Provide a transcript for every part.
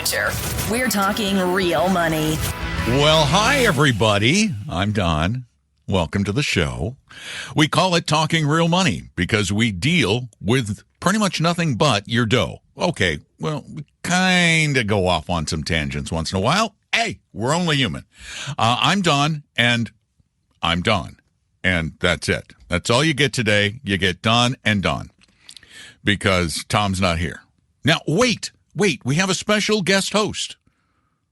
future. We're talking real money. Well, hi, everybody. I'm Don. Welcome to the show. We call it Talking Real Money because we deal with pretty much nothing but your dough. Okay, well, we kind of go off on some tangents once in a while. Hey, we're only human. I'm Don, and I'm Don. And that's it. That's all you get today. You get Don and Don because Tom's not here. Now, wait. We have a special guest host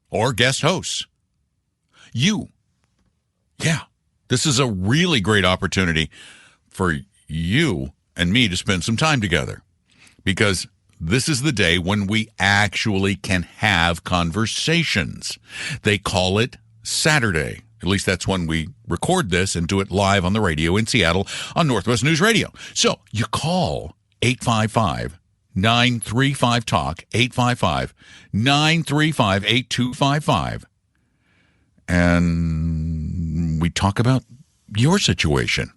or guest hosts. You. Yeah. This is a really great opportunity for you and me to spend some time together because this is the day when we actually can have conversations. They call it Saturday. At least that's when we record this and do it live on the radio in Seattle on Northwest News Radio. So you call 855-935-TALK, 855-935-8255. And we talk about your situation.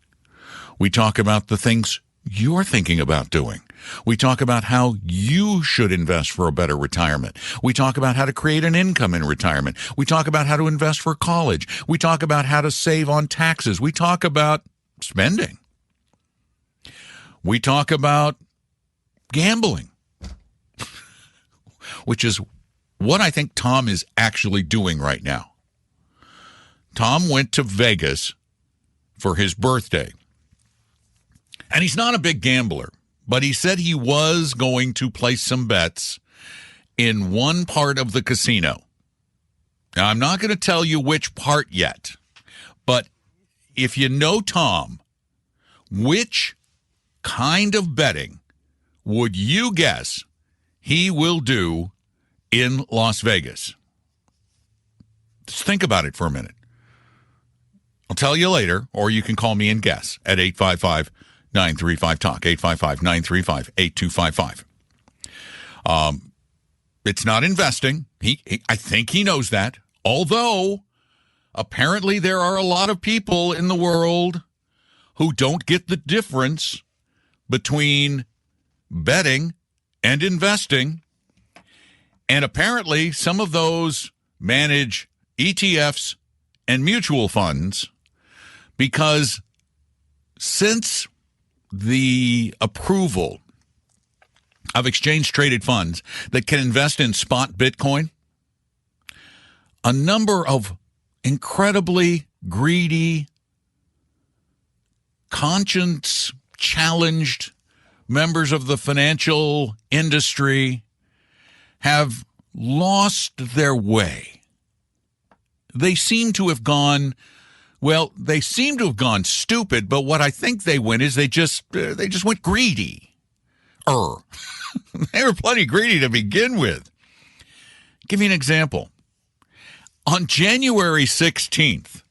We talk about the things you're thinking about doing. We talk about how you should invest for a better retirement. We talk about how to create an income in retirement. We talk about how to invest for college. We talk about how to save on taxes. We talk about spending. We talk about gambling, which is what I think Tom is actually doing right now. Tom went to Vegas for his birthday. And he's not a big gambler, but he said he was going to place some bets in one part of the casino. Now, I'm not going to tell you which part yet, but if you know Tom, which kind of betting would you guess he will do in Las Vegas? Just think about it for a minute. I'll tell you later, or you can call me and guess at 855-935-TALK, 855-935-8255. It's not investing. I think he knows that, although apparently there are a lot of people in the world who don't get the difference between betting and investing, and apparently some of those manage ETFs and mutual funds because since the approval of exchange-traded funds that can invest in spot Bitcoin, a number of incredibly greedy, conscience-challenged members of the financial industry have lost their way. They seem to have gone stupid, but what I think they went is they just went greedy. They were plenty greedy to begin with. Give you an example. On January 16th,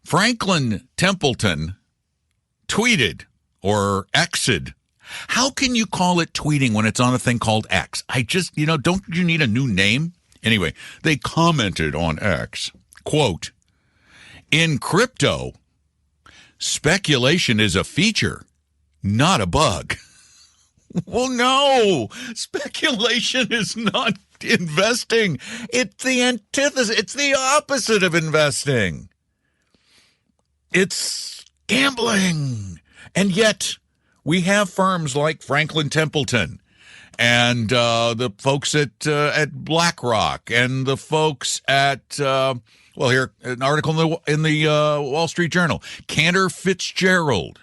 Franklin Templeton tweeted or X'd. How can you call it tweeting when it's on a thing called X? Don't you need a new name? Anyway, they commented on X, quote, "In crypto, speculation is a feature, not a bug." Well, no, speculation is not investing. It's the antithesis. It's the opposite of investing. It's gambling. And yet we have firms like Franklin Templeton and the folks at BlackRock and the folks at, here, an article in the Wall Street Journal, Cantor Fitzgerald,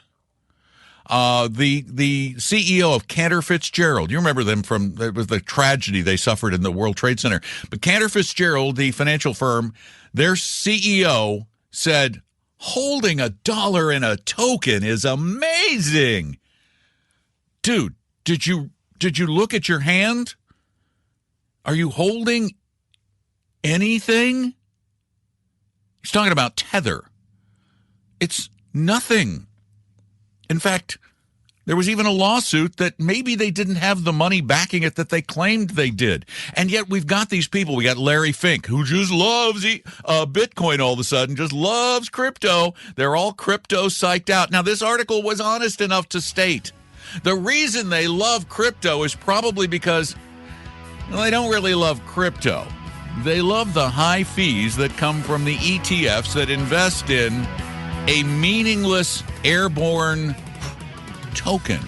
the CEO of Cantor Fitzgerald. You remember them it was the tragedy they suffered in the World Trade Center. But Cantor Fitzgerald, the financial firm, their CEO said, holding $1 in a token is amazing. Dude, did you look at your hand? Are you holding anything? He's talking about Tether. It's nothing. In fact, there was even a lawsuit that maybe they didn't have the money backing it that they claimed they did. And yet we've got these people. We got Larry Fink, who just loves Bitcoin all of a sudden, just loves crypto. They're all crypto psyched out. Now, this article was honest enough to state the reason they love crypto is probably because Well, they don't really love crypto. They love the high fees that come from the ETFs that invest in a meaningless airborne token.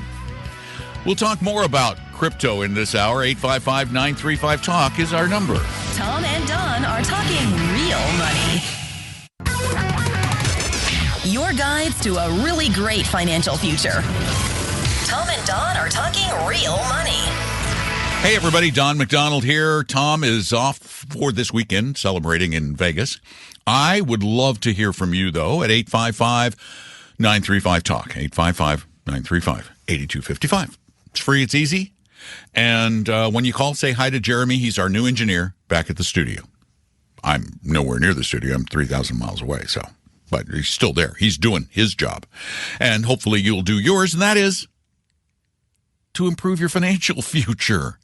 We'll talk more about crypto in this hour. 855-935-TALK is our number. Tom and Don are talking real money. Your guides to a really great financial future. Tom and Don are talking real money. Hey, everybody. Don McDonald here. Tom is off for this weekend, celebrating in Vegas. I would love to hear from you, though, at 855-935-TALK. 855-935-8255. It's free. It's easy. And when you call, say hi to Jeremy. He's our new engineer back at the studio. I'm nowhere near the studio. I'm 3,000 miles away, so. But he's still there. He's doing his job. And hopefully you'll do yours, and that is to improve your financial future.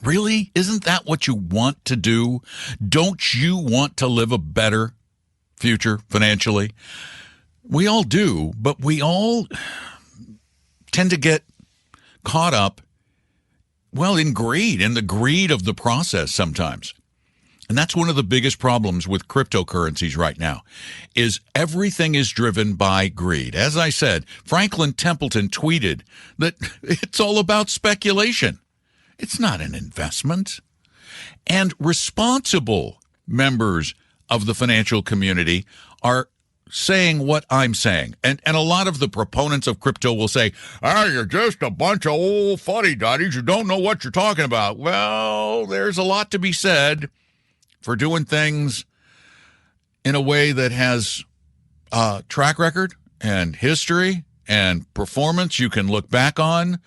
Really? Isn't that what you want to do? Don't you want to live a better future financially? We all do, but we all tend to get caught up, well, in greed, in the greed of the process sometimes. And that's one of the biggest problems with cryptocurrencies right now, is everything is driven by greed. As I said, Franklin Templeton tweeted that it's all about speculation. It's not an investment. And responsible members of the financial community are saying what I'm saying. And a lot of the proponents of crypto will say, you're just a bunch of old fuddy-duddies who don't know what you're talking about. Well, there's a lot to be said for doing things in a way that has track record and history and performance you can look back on,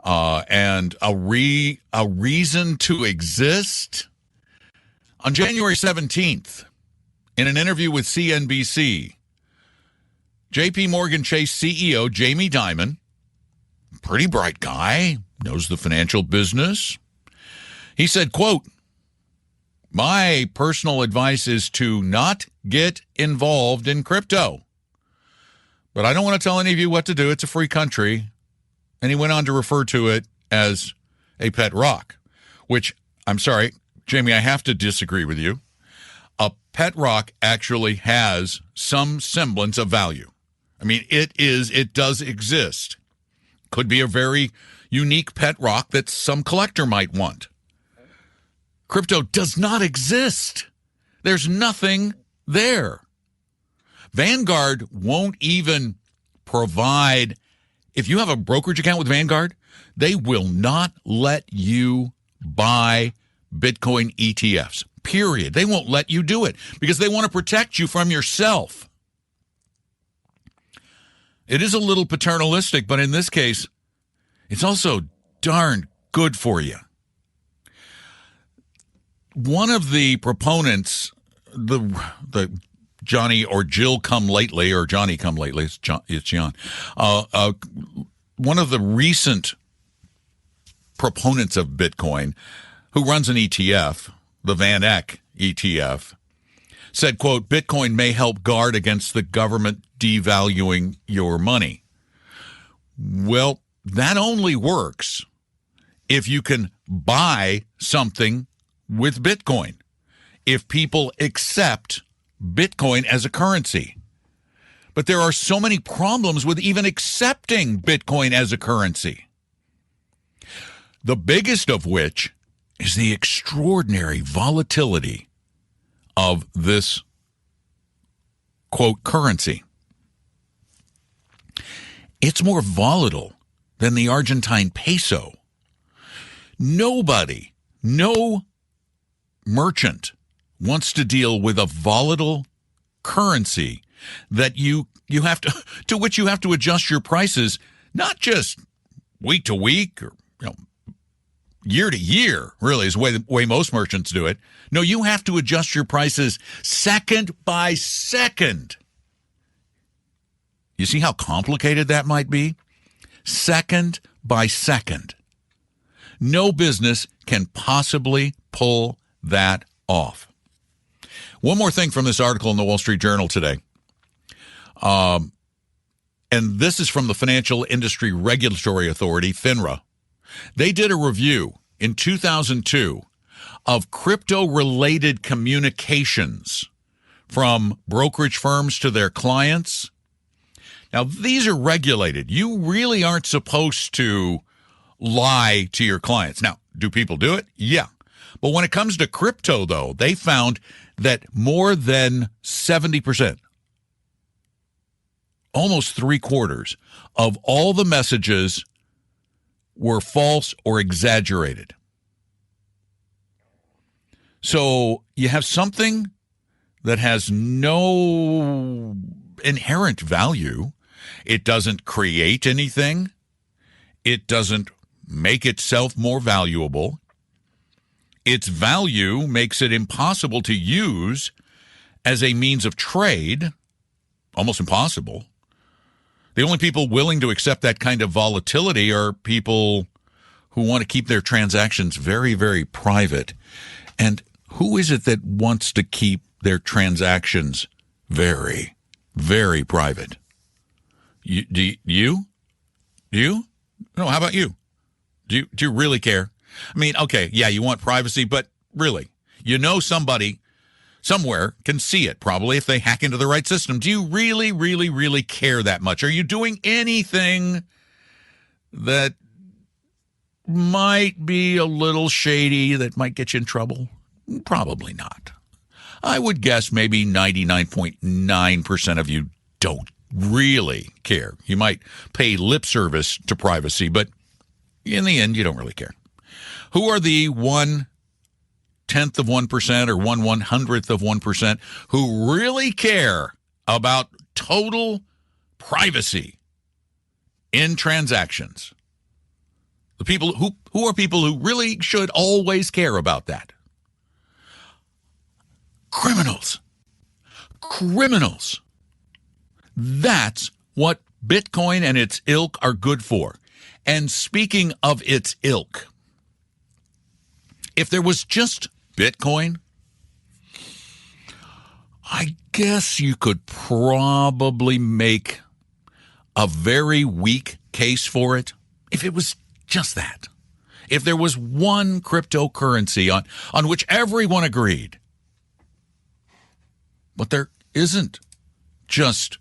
and a reason to exist. On January 17th, in an interview with CNBC, J.P. Morgan Chase CEO Jamie Dimon, pretty bright guy, knows the financial business, he said, quote, "My personal advice is to not get involved in crypto. But I don't want to tell any of you what to do. It's a free country." And he went on to refer to it as a pet rock, which, I'm sorry, Jamie, I have to disagree with you. A pet rock actually has some semblance of value. I mean, it does exist. Could be a very unique pet rock that some collector might want. Crypto does not exist. There's nothing there. Vanguard won't even provide, if you have a brokerage account with Vanguard, they will not let you buy Bitcoin ETFs, period. They won't let you do it because they want to protect you from yourself. It is a little paternalistic, but in this case, it's also darn good for you. One of the proponents, the Johnny or Jill come lately, or Johnny come lately, it's John. One of the recent proponents of Bitcoin, who runs an ETF, the Van Eck ETF, said, quote, "Bitcoin may help guard against the government devaluing your money." Well, that only works if you can buy something with Bitcoin, if people accept Bitcoin as a currency. But there are so many problems with even accepting Bitcoin as a currency. The biggest of which is the extraordinary volatility of this, quote, currency. It's more volatile than the Argentine peso. Nobody, no merchant wants to deal with a volatile currency that you have to which you have to adjust your prices, not just week to week or year to year, really is the way most merchants do it. No, you have to adjust your prices second by second. You see how complicated that might be? Second by second. No business can possibly pull that off. One more thing from this article in the Wall Street Journal today. And this is from the Financial Industry Regulatory Authority, FINRA. They did a review in 2002 of crypto-related communications from brokerage firms to their clients. Now, these are regulated. You really aren't supposed to lie to your clients. Now, do people do it? Yeah. But when it comes to crypto, though, they found that more than 70%, almost 3/4 of all the messages were false or exaggerated. So you have something that has no inherent value. It doesn't create anything. It doesn't make itself more valuable. Its value makes it impossible to use as a means of trade, almost impossible. The only people willing to accept that kind of volatility are people who want to keep their transactions very, very private. And who is it that wants to keep their transactions very, very private? You? No, how about you? Do you really care? I mean, okay, yeah, you want privacy, but really, somebody somewhere can see it, probably if they hack into the right system. Do you really, really, really care that much? Are you doing anything that might be a little shady, that might get you in trouble? Probably not. I would guess maybe 99.9% of you don't really care. You might pay lip service to privacy, but in the end, you don't really care. Who are the 1/10 of 1% or 1/100th of 1% who really care about total privacy in transactions? The people who are people who really should always care about that? Criminals. That's what Bitcoin and its ilk are good for. And speaking of its ilk, if there was just Bitcoin, I guess you could probably make a very weak case for it if it was just that. If there was one cryptocurrency on which everyone agreed. But there isn't just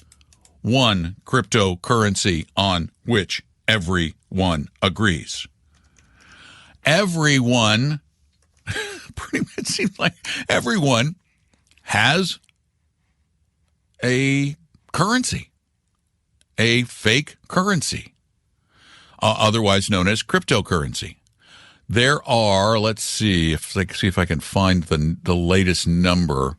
one cryptocurrency on which everyone agrees. Everyone, pretty much seems like everyone has a currency, a fake currency, otherwise known as cryptocurrency. There are, let's see if I can find the latest number.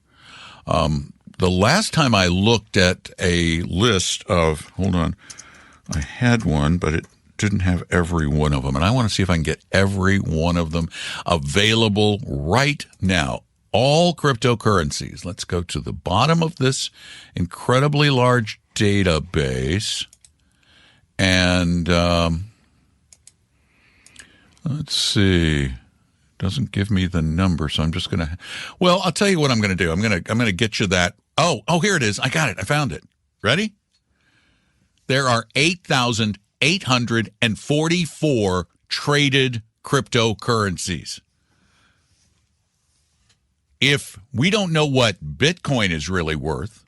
The last time I looked at a list of, hold on, I had one, but it didn't have every one of them. And I want to see if I can get every one of them available right now. All cryptocurrencies. Let's go to the bottom of this incredibly large database. And let's see. Doesn't give me the number, so I'm just going to... Well, I'll tell you what I'm going to do. I'm going to get you that... Oh, here it is. I got it. I found it. Ready? There are 8,844 traded cryptocurrencies. If we don't know what Bitcoin is really worth,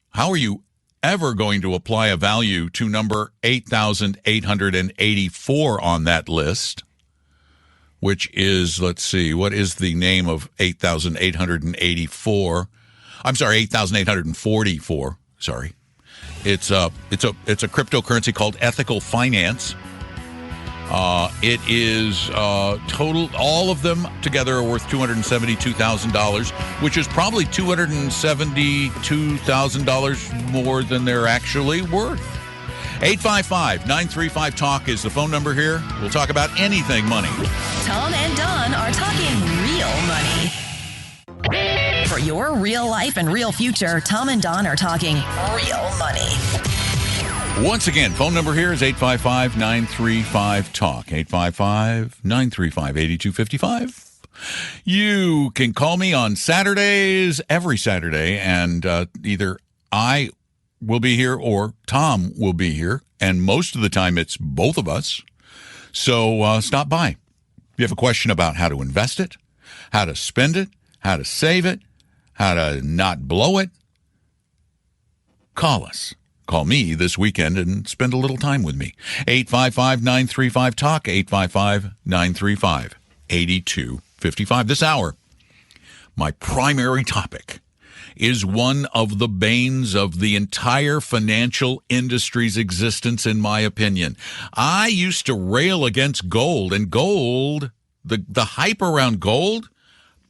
how are you ever going to apply a value to number 8,884 on that list? Which is, let's see, what is the name of 8,884? I'm sorry, 8,844. Sorry. It's a cryptocurrency called ethical finance. It is total, all of them together are worth $272,000, which is probably $272,000 more than they're actually worth. 855-935-TALK is the phone number here. We'll talk about anything money. Tom and Don are talking real money. For your real life and real future, Tom and Don are talking real money. Once again, phone number here is 855-935-TALK. 855-935-8255. You can call me on Saturdays, every Saturday, and either I will be here or Tom will be here, and most of the time it's both of us. So stop by. You have a question about how to invest it, how to spend it, how to save it, how to not blow it? Call us. Call me this weekend and spend a little time with me. 855-935-TALK, 855-935-8255. This hour, my primary topic is one of the banes of the entire financial industry's existence, in my opinion. I used to rail against gold, and gold, the hype around gold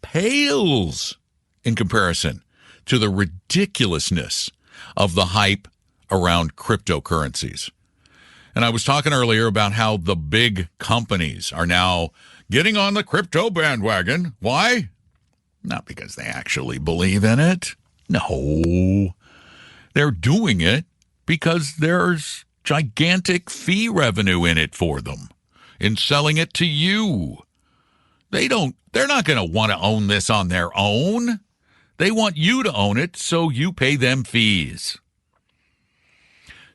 pales in comparison to the ridiculousness of the hype around cryptocurrencies. And I was talking earlier about how the big companies are now getting on the crypto bandwagon. Why? Not because they actually believe in it. No. They're doing it because there's gigantic fee revenue in it for them in selling it to you. They're not going to want to own this on their own. They want you to own it so you pay them fees.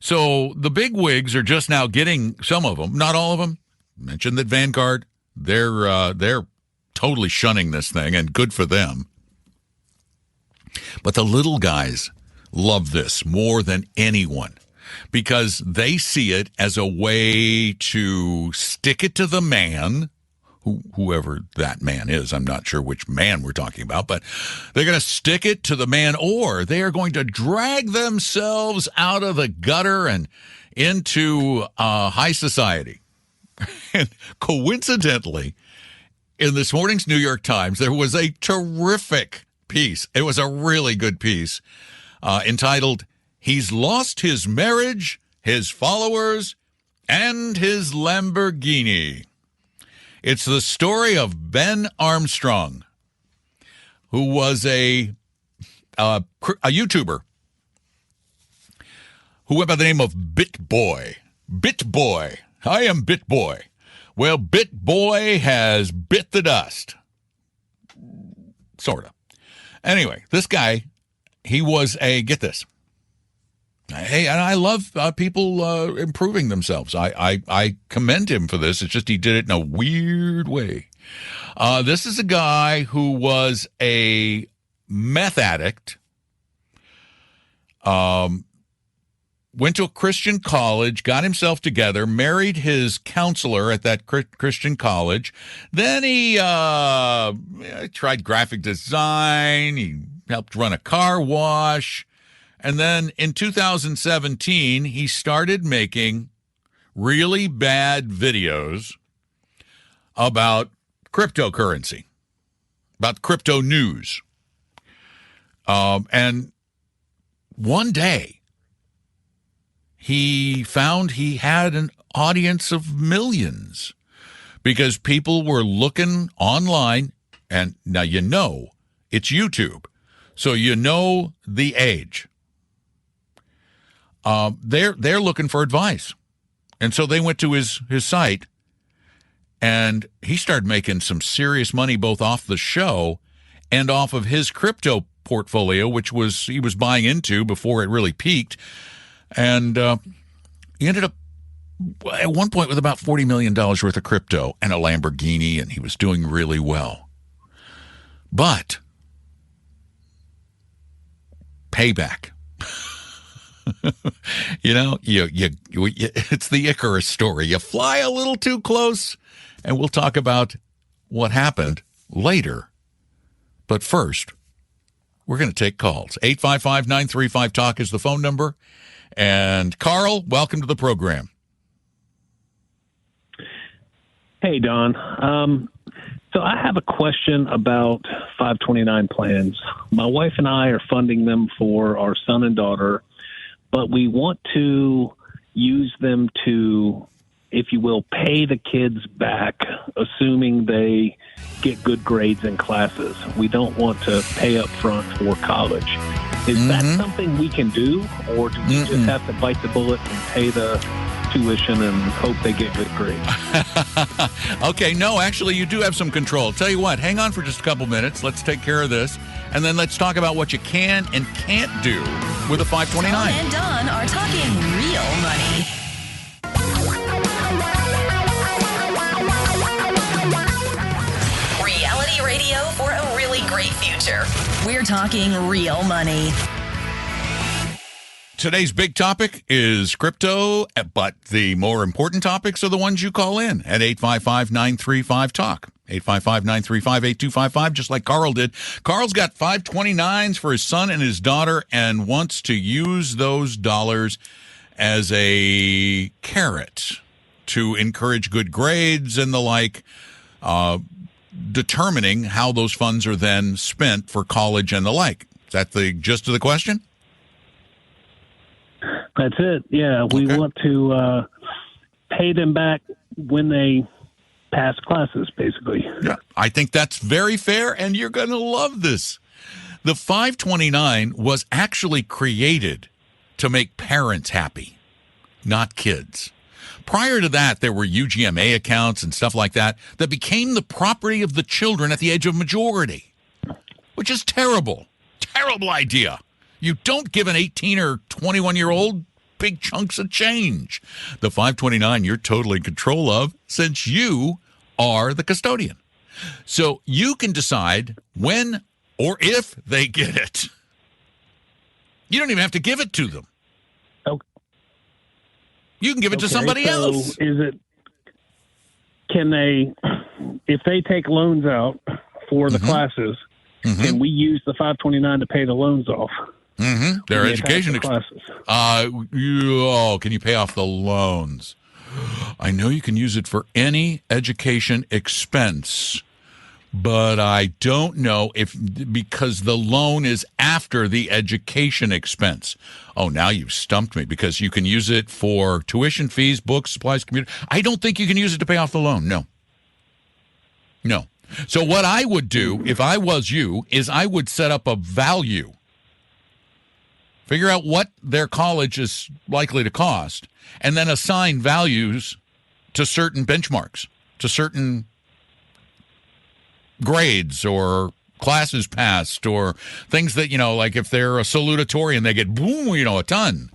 So the big wigs are just now getting, some of them, not all of them. Mentioned that Vanguard, they're totally shunning this thing, and good for them. But the little guys love this more than anyone because they see it as a way to stick it to the man, whoever that man is. I'm not sure which man we're talking about, but they're going to stick it to the man, or they are going to drag themselves out of the gutter and into high society. And coincidentally, in this morning's New York Times, there was a terrific piece. It was a really good piece entitled, "He's Lost His Marriage, His Followers, and His Lamborghini." It's the story of Ben Armstrong, who was a YouTuber who went by the name of BitBoy. BitBoy. I am BitBoy. Well, BitBoy has bit the dust. Sort of. Anyway, this guy, he was get this. Hey, and I love people improving themselves. I commend him for this. It's just he did it in a weird way. This is a guy who was a meth addict, went to a Christian college, got himself together, married his counselor at that Christian college. Then he tried graphic design. He helped run a car wash. And then in 2017, he started making really bad videos about cryptocurrency, about crypto news. And one day, he found he had an audience of millions because people were looking online. And now it's YouTube. So the age. They're looking for advice. And so they went to his site, and he started making some serious money both off the show and off of his crypto portfolio, which he was buying into before it really peaked. And he ended up at one point with about $40 million worth of crypto and a Lamborghini, and he was doing really well. But payback. It's the Icarus story. You fly a little too close, and we'll talk about what happened later. But first, we're going to take calls. 855-935-TALK is the phone number. And Carl, welcome to the program. Hey, Don. So I have a question about 529 plans. My wife and I are funding them for our son and daughter, but we want to use them to, if you will, pay the kids back, assuming they get good grades in classes. We don't want to pay up front for college. Is that something we can do, or do we just have to bite the bullet and pay the tuition and hope they get good grades? Okay, no, actually, you do have some control. Tell you what, hang on for just a couple minutes. Let's take care of this, and then let's talk about what you can and can't do with a 529. Tom and Don are talking real money. we're talking real money. Today's big topic is crypto, but the more important topics are the ones you call in at 855-935-TALK. 855-935-8255, just like Carl did. Carl's got 529s for his son and his daughter and wants to use those dollars as a carrot to encourage good grades and the like, determining how those funds are then spent for college and the like. Is that the gist of the question? That's it. Yeah, we want to pay them back when they pass classes, basically. Yeah, I think that's very fair, and you're going to love this. The 529 was actually created to make parents happy, not kids. Prior to that, there were UGMA accounts and stuff like that that became the property of the children at the age of majority, which is terrible. Terrible idea. You don't give an 18 or 21-year-old big chunks of change. The 529 you're totally in control of since you are the custodian. So you can decide when or if they get it. You don't even have to give it to them. Okay. You can give it to somebody else. Can they, if they take loans out for the classes, and we use the 529 to pay the loans off? Their education classes. Can you pay off the loans? I know you can use it for any education expense, but I don't know because the loan is after the education expense. Oh, now you've stumped me because you can use it for tuition fees, books, supplies, computer. I don't think you can use it to pay off the loan. No. So what I would do if I was you is I would set up a value. Figure out what their college is likely to cost, and then assign values to certain benchmarks, to certain grades or classes passed or things that, like if they're a salutatorian, they get, boom, a ton,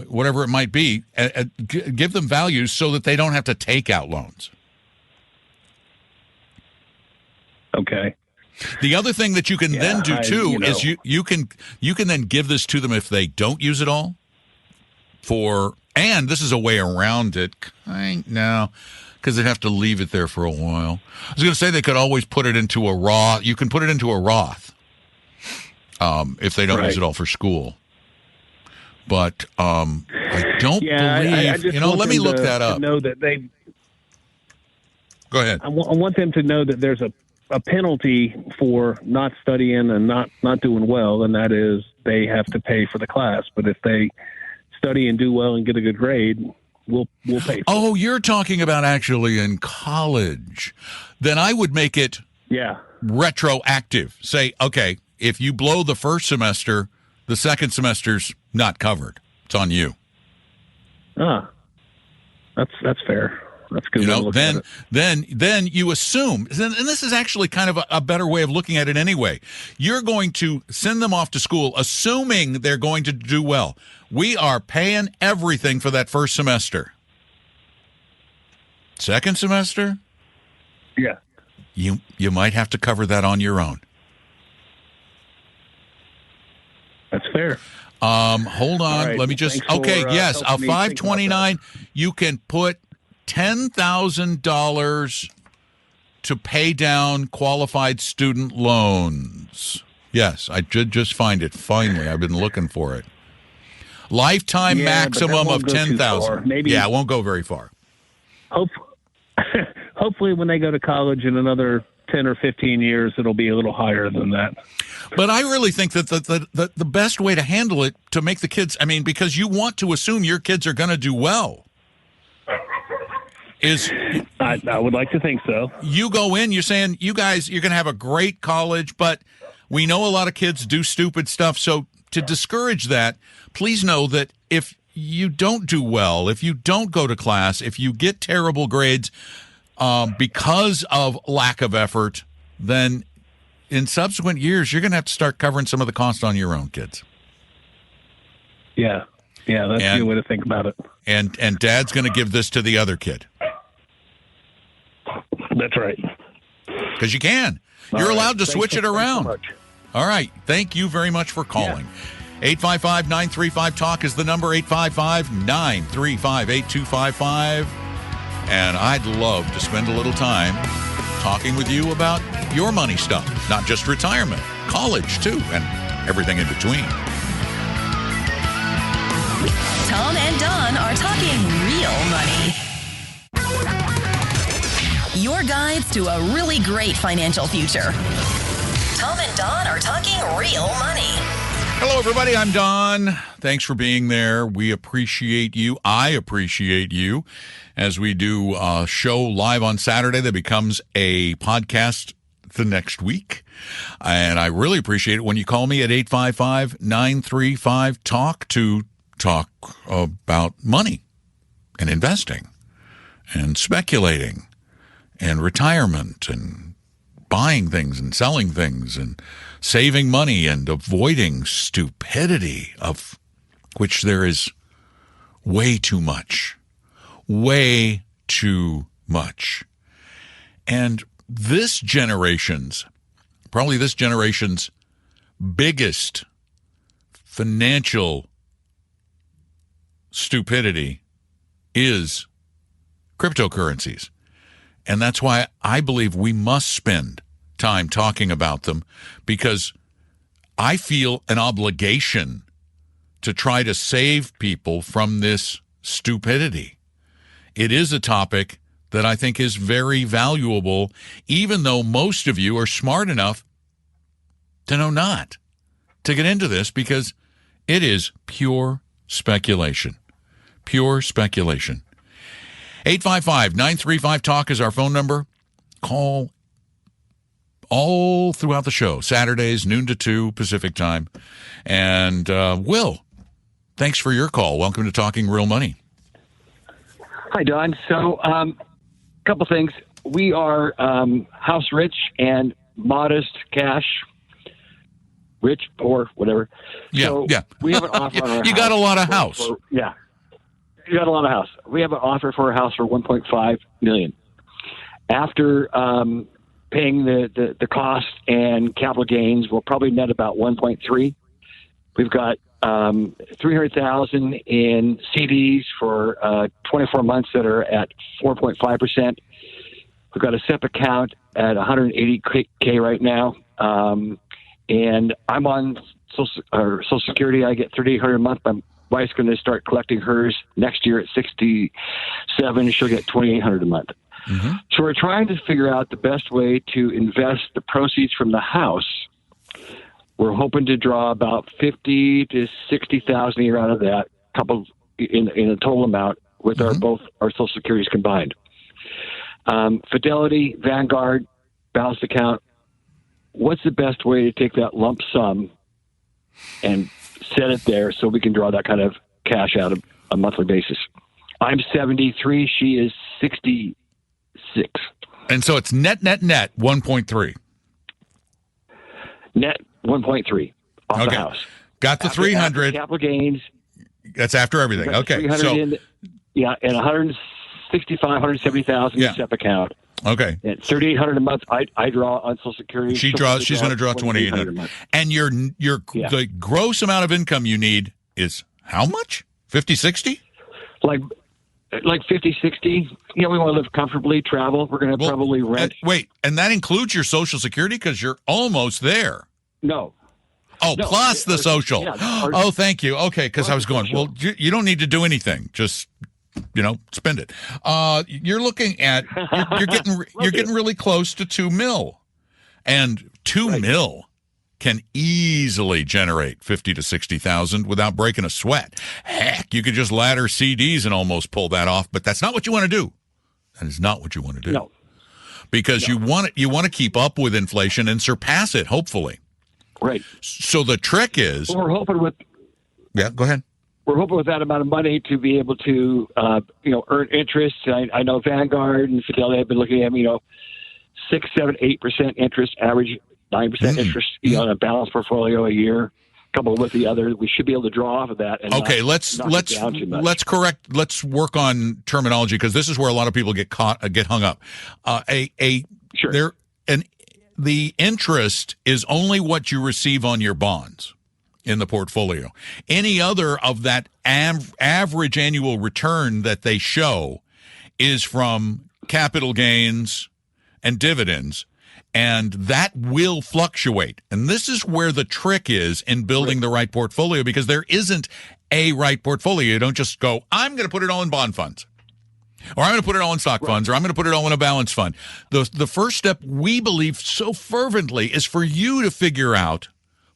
whatever it might be. Give them values so that they don't have to take out loans. Okay. The other thing that you can then do too is you can then give this to them if they don't use it all. And this is a way around it. No, because they'd have to leave it there for a while. I was going to say they could always put it into a Roth. You can put it into a Roth if they don't use it all for school. But I don't believe. I just let me look that up. Know that they. Go ahead. I want them to know that there's a penalty for not studying and not doing well, and that is they have to pay for the class. But if they study and do well and get a good grade, we'll pay for it. You're talking about actually in college. Then I would make it retroactive. Say, okay, if you blow the first semester, the second semester's not covered. It's on you. That's fair. That's good. Then you assume, and this is actually kind of a better way of looking at it anyway. You're going to send them off to school, assuming they're going to do well. We are paying everything for that first semester. Second semester? Yeah. You might have to cover that on your own. That's fair. Hold on. Right. Let me just. A 529. You can put $10,000 to pay down qualified student loans. Yes, I did just find it. Finally, I've been looking for it. Lifetime maximum of $10,000. It won't go very far. Hopefully, when they go to college in another 10 or 15 years, it'll be a little higher than that. But I really think that the best way to handle it, to make the kids, because you want to assume your kids are going to do well, is I would like to think so. You go in, you're saying, you guys, you're going to have a great college, but we know a lot of kids do stupid stuff. So to discourage that, please know that if you don't do well, if you don't go to class, if you get terrible grades because of lack of effort, then in subsequent years, you're going to have to start covering some of the costs on your own kids. Yeah, that's a good way to think about it. And Dad's going to give this to the other kid. That's right. Because you can. You're allowed to switch it around. All right. Thank you very much for calling. 855-935-TALK is the number, 855-935-8255. And I'd love to spend a little time talking with you about your money stuff, not just retirement, college too, and everything in between. Tom and Don are talking real money. Your guides to a really great financial future. Tom and Don are talking real money. Hello, everybody. I'm Don. Thanks for being there. We appreciate you. I appreciate you as we do a show live on Saturday that becomes a podcast the next week. And I really appreciate it when you call me at 855-935-TALK to talk about money and investing and speculating and retirement and buying things and selling things and saving money and avoiding stupidity, of which there is way too much. Way too much. And probably this generation's biggest financial stupidity is cryptocurrencies. And that's why I believe we must spend time talking about them, because I feel an obligation to try to save people from this stupidity. It is a topic that I think is very valuable, even though most of you are smart enough to know not to get into this, because it is pure speculation. Pure speculation. 855-935-TALK is our phone number. Call all throughout the show, Saturdays, noon to 2 Pacific time. And Will, thanks for your call. Welcome to Talking Real Money. Hi, Don. So, a couple things. We are house rich and modest cash rich, or whatever. Yeah, so yeah. We have an offer on our house. You got a lot of house. Yeah. You got a lot of house. We have an offer for a house for $1.5 million. After paying the cost and capital gains, we'll probably net about 1.3. We've got $300,000 in CDs for 24 months that are at 4.5%. We've got a SEP account at $180K right now, and I'm on Social Security. I get $3,800 a month. My wife's going to start collecting hers next year at 67. She'll get $2,800 a month. Mm-hmm. So we're trying to figure out the best way to invest the proceeds from the house. We're hoping to draw about $50,000 to $60,000 a year out of that, couple in a total amount with both our Social Securities combined. Fidelity, Vanguard, balanced account. What's the best way to take that lump sum and set it there so we can draw that kind of cash out on a monthly basis? I'm 73. She is 66. And so it's net 1.3. Net 1.3 off the house. Got the 300. After capital gains. That's after everything. Okay. So and 170,000 in SEP account. Okay. And $3,800 a month. I draw on Social Security. She's going to draw $2,800 a month. And the gross amount of income you need is how much? 50, 60? Like 50, 60. We want to live comfortably, travel. We're going to probably rent. Wait, and that includes your Social Security, because you're almost there. No. Oh, no, plus the social. Yeah, thank you. Okay, because I was going, well, you don't need to do anything. Just, spend it. You're looking at, you're getting really close to $2 million. And $2 million can easily generate $50,000 to $60,000 without breaking a sweat. Heck, you could just ladder CDs and almost pull that off, but that's not what you want to do. That is not what you want to do. No. Because you want to keep up with inflation and surpass it, hopefully. Right. So the trick is, we're hoping with. Yeah, go ahead. We're hoping with that amount of money to be able to, earn interest. I know Vanguard and Fidelity have been looking at, 6, 7, 8% interest, average 9% interest, on a balanced portfolio a year. Coupled with the other, we should be able to draw off of that. And let's work on terminology, because this is where a lot of people get hung up. Sure. the interest is only what you receive on your bonds in the portfolio. Any other of that average annual return that they show is from capital gains and dividends, and that will fluctuate. And this is where the trick is in building the right portfolio, because there isn't a right portfolio. You don't just go, I'm going to put it all in bond funds, or I'm going to put it all in stock funds, or I'm going to put it all in a balance fund. The first step, we believe so fervently, is for you to figure out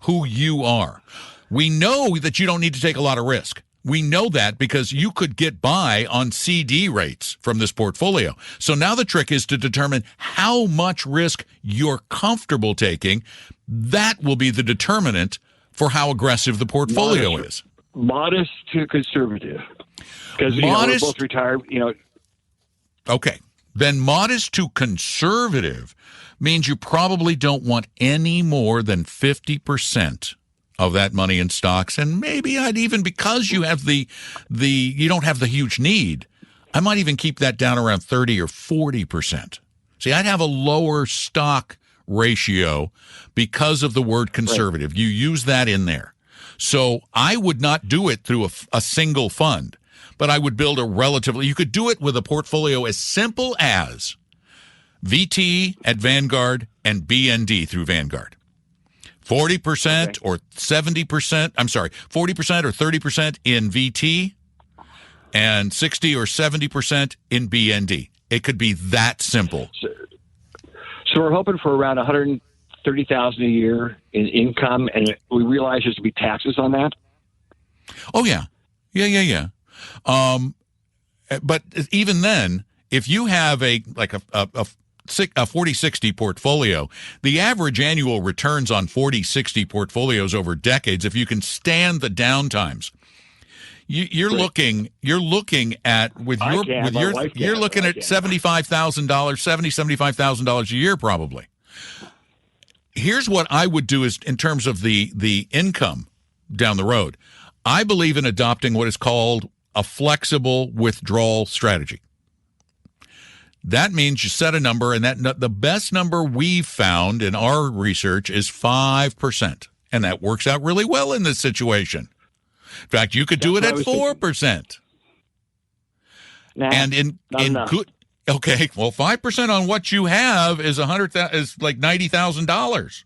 who you are. We know that you don't need to take a lot of risk. We know that because you could get by on CD rates from this portfolio. So now the trick is to determine how much risk you're comfortable taking. That will be the determinant for how aggressive the portfolio is. Modest to conservative. Because we're both retired, Okay. Then modest to conservative means you probably don't want any more than 50% of that money in stocks. And maybe I'd even, because you have you don't have the huge need, I might even keep that down around 30 or 40%. See, I'd have a lower stock ratio because of the word conservative. Right. You use that in there. So I would not do it through a single fund, but I would build you could do it with a portfolio as simple as VT at Vanguard and BND through Vanguard. 40% or 70%, 40% or 30% in VT and 60 or 70% in BND. It could be that simple. So we're hoping for around $130,000 a year in income, and we realize there's to be taxes on that. Oh, yeah. Yeah. But even then, if you have a 40-60 portfolio, the average annual returns on 40-60 portfolios over decades, if you can stand the downtimes, you're looking at $75,000 a year probably. Here's what I would do is in terms of the income down the road. I believe in adopting what is called a flexible withdrawal strategy. That means you set a number, and the best number we've found in our research is 5%, and that works out really well in this situation. In fact, you could do it at 4%. And in good, okay, well, 5% on what you have is is like $90,000.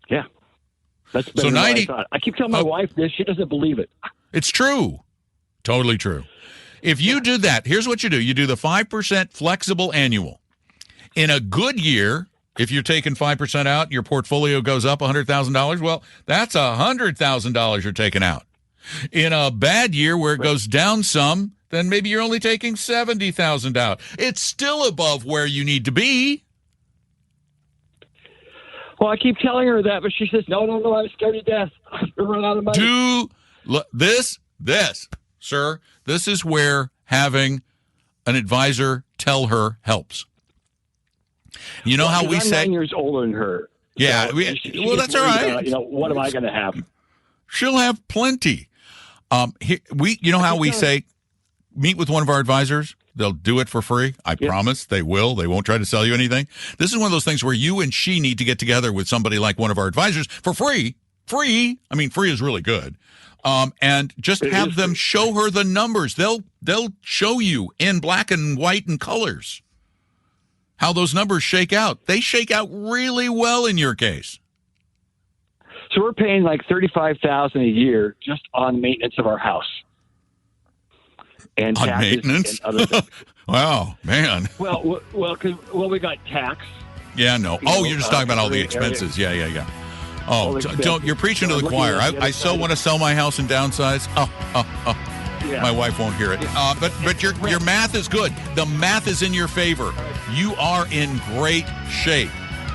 Yeah, that's better than 90. What I thought. I keep telling my wife this; she doesn't believe it. It's true, totally true. If you do that, here's what you do. You do the 5% flexible annual. In a good year, if you're taking 5% out, your portfolio goes up $100,000. Well, that's $100,000 you're taking out. In a bad year where it goes down some, then maybe you're only taking $70,000 out. It's still above where you need to be. Well, I keep telling her that, but she says, no, I'm scared to death. You're running out of money. Do this, sir. This is where having an advisor tell her helps. You know how we say 9 years older than her. Yeah, so that's all right. What am I going to have? She'll have plenty. How we say meet with one of our advisors. They'll do it for free. I promise they will. They won't try to sell you anything. This is one of those things where you and she need to get together with somebody like one of our advisors for free. Free. I mean, free is really good. And just have them show her the numbers. They'll show you in black and white and colors how those numbers shake out. They shake out really well in your case. So we're paying like $35,000 a year just on maintenance of our house. And on taxes maintenance? And other things. Wow, man. Well, we got tax. Yeah, no. You're just talking about all the expenses. Yeah. Oh, don't! You're preaching to the choir. I still want to sell my house and downsize. Yeah. My wife won't hear it. But your math is good. The math is in your favor. You are in great shape.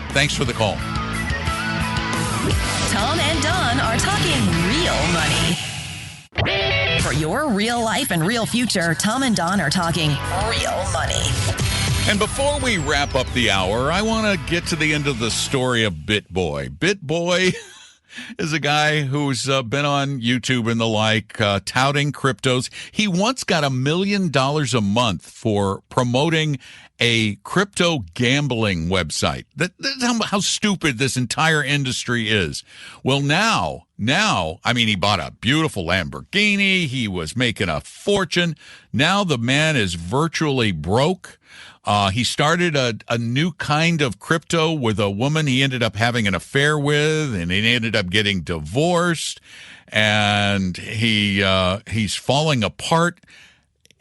Thanks for the call. Tom and Don are talking real money. For your real life and real future, Tom and Don are talking real money. And before we wrap up the hour, I want to get to the end of the story of BitBoy. BitBoy is a guy who's been on YouTube and the like, touting cryptos. He once got $1 million a month for promoting a crypto gambling website. That's how stupid this entire industry is. Well, now, I mean, he bought a beautiful Lamborghini. He was making a fortune. Now the man is virtually broke. He started a new kind of crypto with a woman he ended up having an affair with, and he ended up getting divorced, and he's falling apart.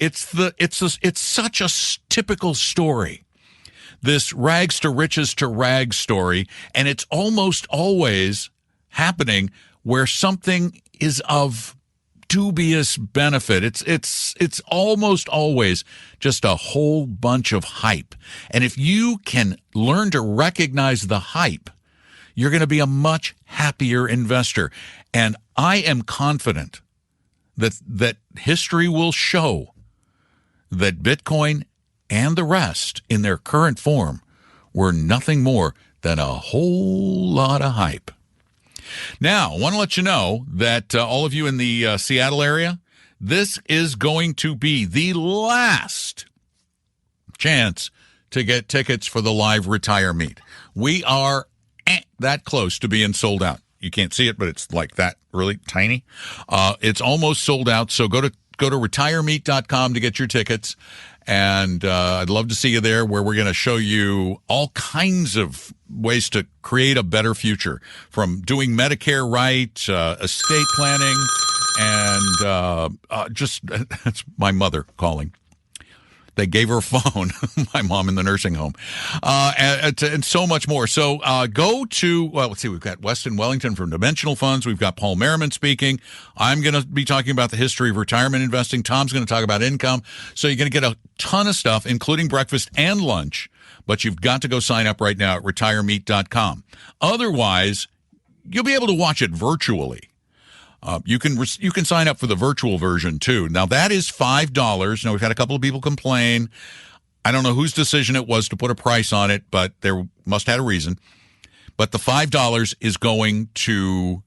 It's such a typical story, this rags to riches to rags story, and it's almost always happening where something is of dubious benefit. It's almost always just a whole bunch of hype. And if you can learn to recognize the hype, you're going to be a much happier investor. And I am confident that history will show that Bitcoin and the rest in their current form were nothing more than a whole lot of hype. Now, I want to let you know that all of you in the Seattle area, this is going to be the last chance to get tickets for the live Retire Meet. We are that close to being sold out. You can't see it, but it's like that, really tiny. It's almost sold out, so go to retiremeet.com to get your tickets. And I'd love to see you there, where we're going to show you all kinds of ways to create a better future, from doing Medicare right, estate planning, and it's my mother calling. They gave her a phone, my mom in the nursing home, and so much more. So go to, let's see, we've got Weston Wellington from Dimensional Funds. We've got Paul Merriman speaking. I'm going to be talking about the history of retirement investing. Tom's going to talk about income. So you're going to get a ton of stuff, including breakfast and lunch. But you've got to go sign up right now at retiremeet.com. Otherwise, you'll be able to watch it virtually. You can sign up for the virtual version too. Now that is $5. Now we've had a couple of people complain. I don't know whose decision it was to put a price on it, but there must have had a reason. But the $5 is going to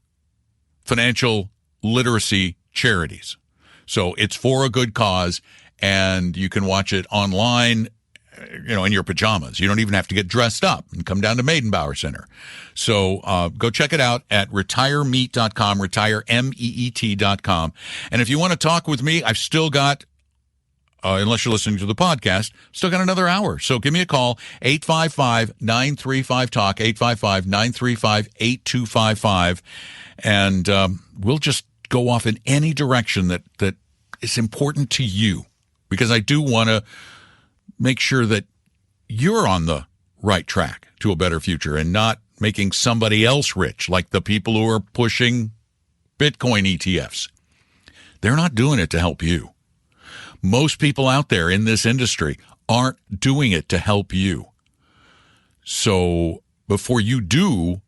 financial literacy charities. So it's for a good cause, and you can watch it online, in your pajamas. You don't even have to get dressed up and come down to Maidenbauer Center. So go check it out at retiremeet.com, retiremeet.com. And if you want to talk with me, I've still got, unless you're listening to the podcast, still got another hour. So give me a call, 855-935-TALK, 855-935-8255. And we'll just go off in any direction that is important to you, because I do want to make sure that you're on the right track to a better future and not making somebody else rich, like the people who are pushing Bitcoin ETFs. They're not doing it to help you. Most people out there in this industry aren't doing it to help you. So before you do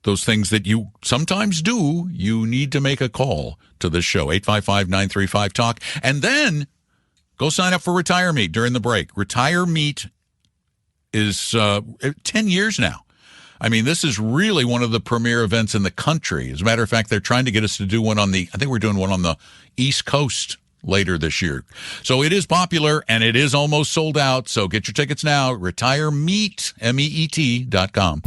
those things that you sometimes do, you need to make a call to this show, 855-935-TALK, and then go sign up for Retire Meet during the break. Retire Meet is 10 years now. I mean, this is really one of the premier events in the country. As a matter of fact, they're trying to get us to do one I think we're doing one on the East Coast later this year. So it is popular, and it is almost sold out. So get your tickets now, retiremeet, MEET.com.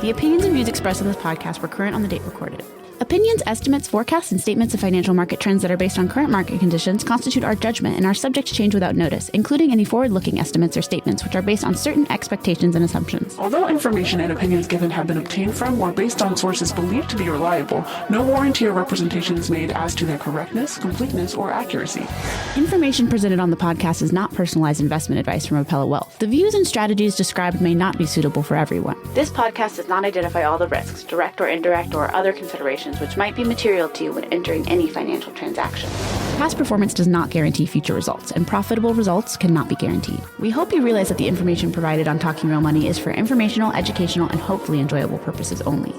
The opinions and views expressed on this podcast were current on the date recorded. Opinions, estimates, forecasts, and statements of financial market trends that are based on current market conditions constitute our judgment and are subject to change without notice, including any forward-looking estimates or statements which are based on certain expectations and assumptions. Although information and opinions given have been obtained from or based on sources believed to be reliable, no warranty or representation is made as to their correctness, completeness, or accuracy. Information presented on the podcast is not personalized investment advice from Appella Wealth. The views and strategies described may not be suitable for everyone. This podcast does not identify all the risks, direct or indirect, or other considerations which might be material to you when entering any financial transaction. Past performance does not guarantee future results, and profitable results cannot be guaranteed. We hope you realize that the information provided on Talking Real Money is for informational, educational, and hopefully enjoyable purposes only.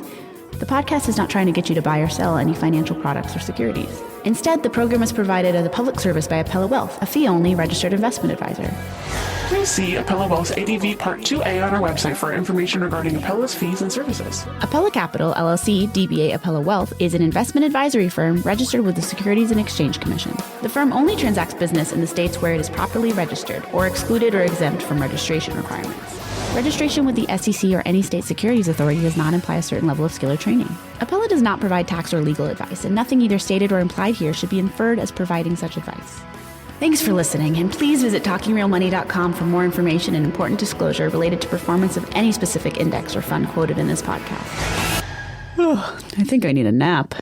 The podcast is not trying to get you to buy or sell any financial products or securities. Instead, the program is provided as a public service by Apella Wealth, a fee-only registered investment advisor. Please see Apella Wealth's ADV Part 2A on our website for information regarding Apella's fees and services. Apella Capital, LLC, DBA Apella Wealth, is an investment advisory firm registered with the Securities and Exchange Commission. The firm only transacts business in the states where it is properly registered or excluded or exempt from registration requirements. Registration with the SEC or any state securities authority does not imply a certain level of skill or training. Apella does not provide tax or legal advice, and nothing either stated or implied here should be inferred as providing such advice. Thanks for listening, and please visit TalkingRealMoney.com for more information and important disclosure related to performance of any specific index or fund quoted in this podcast. I think I need a nap.